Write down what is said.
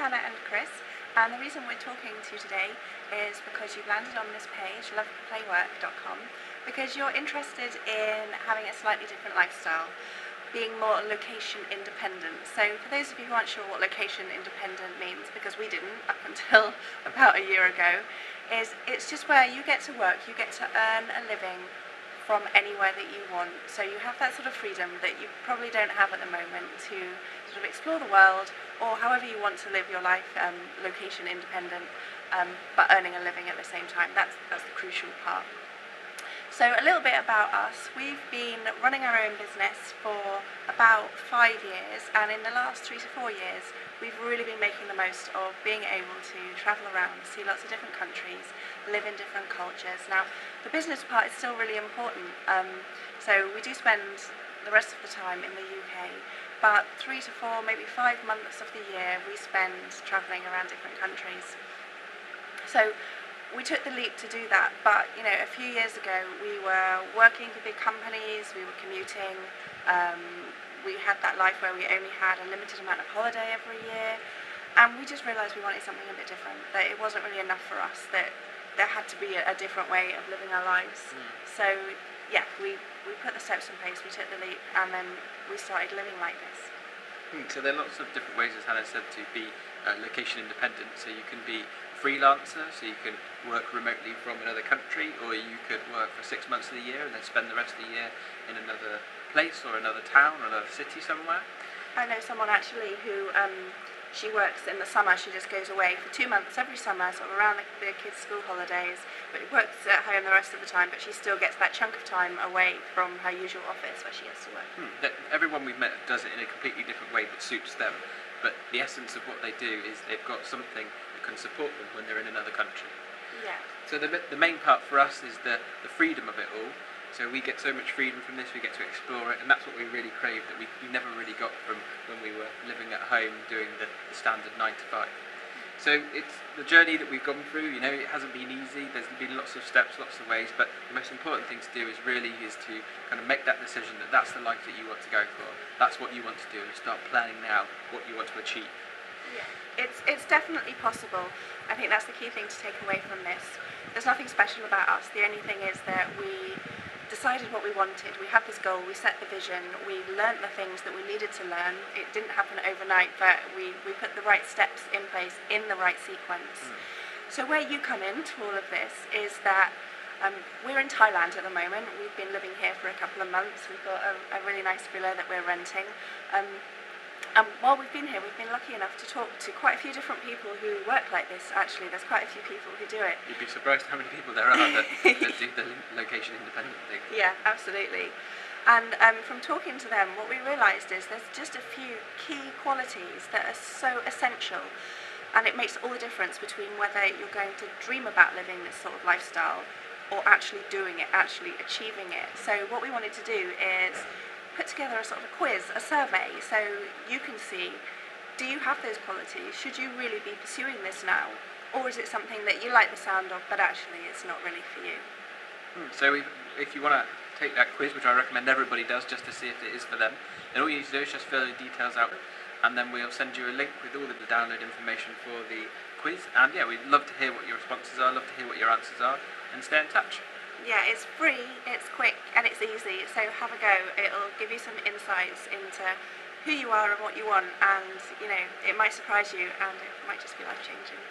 Hannah and Chris, and the reason we're talking to you today is because you've landed on this page, loveplaywork.com, because you're interested in having a slightly different lifestyle, being more location independent. So for those of you who aren't sure what location independent means, because we didn't up until about a year ago, it's just where you get to work, you get to earn a living from anywhere that you want. So you have that sort of freedom that you probably don't have at the moment to sort of explore the world, or however you want to live your life, location independent, but earning a living at the same time. That's the crucial part. So a little bit about us. We've been running our own business for about 5 years, and in the last 3 to 4 years we've really been making the most of being able to travel around, see lots of different countries, live in different cultures. Now the business part is still really important, so we do spend the rest of the time in the UK, but 3 to 4, maybe 5 months of the year we spend travelling around different countries. So we took the leap to do that, but a few years ago we were working for big companies, we were commuting, we had that life where we only had a limited amount of holiday every year, and we just realised we wanted something a bit different, that it wasn't really enough for us, that there had to be a different way of living our lives. So yeah, we put the steps in place, we took the leap, and then we started living like this. So there are lots of different ways, as Hannah said, to be location independent. So you can be a freelancer, so you can work remotely from another country, or you could work for 6 months of the year and then spend the rest of the year in another place or another town or another city somewhere. I know someone actually who she works in the summer. She just goes away for 2 months every summer, sort of around the kids' school holidays, but works at home the rest of the time, but she still gets that chunk of time away from her usual office where she has to work. Everyone we've met does it in a completely different way that suits them, but the essence of what they do is they've got something that can support them when they're in another country. Yeah. So the main part for us is the freedom of it all. So we get so much freedom from this, we get to explore it, and that's what we really crave, that we never really got from when we were living at home doing the standard 9 to 5. So it's the journey that we've gone through. It hasn't been easy, there's been lots of steps, lots of ways, but the most important thing to do is to kind of make that decision that that's the life that you want to go for, that's what you want to do, and start planning now what you want to achieve. Yeah, it's definitely possible. I think that's the key thing to take away from this. There's nothing special about us. The only thing is that we decided what we wanted. We had this goal, we set the vision, we learnt the things that we needed to learn. It didn't happen overnight, but we put the right steps in place in the right sequence. So where you come into all of this is that we're in Thailand at the moment. We've been living here for a couple of months. We've got a really nice villa that we're renting. And while we've been here, we've been lucky enough to talk to quite a few different people who work like this, actually. There's quite a few people who do it. You'd be surprised how many people there are that do the location independent thing. Yeah, absolutely. And from talking to them, what we realised is there's just a few key qualities that are so essential, and it makes all the difference between whether you're going to dream about living this sort of lifestyle or actually doing it, actually achieving it. So what we wanted to do is put together a sort of a quiz, a survey, so you can see, do you have those qualities? Should you really be pursuing this now? Or is it something that you like the sound of, but actually it's not really for you? So if you want to take that quiz, which I recommend everybody does just to see if it is for them, then all you need to do is just fill the details out, and then we'll send you a link with all of the download information for the quiz. And yeah, we'd love to hear what your responses are, love to hear what your answers are, and stay in touch. Yeah, it's free, it's quick, and it's easy, so have a go. It'll give you some insights into who you are and what you want, and it might surprise you, and it might just be life-changing.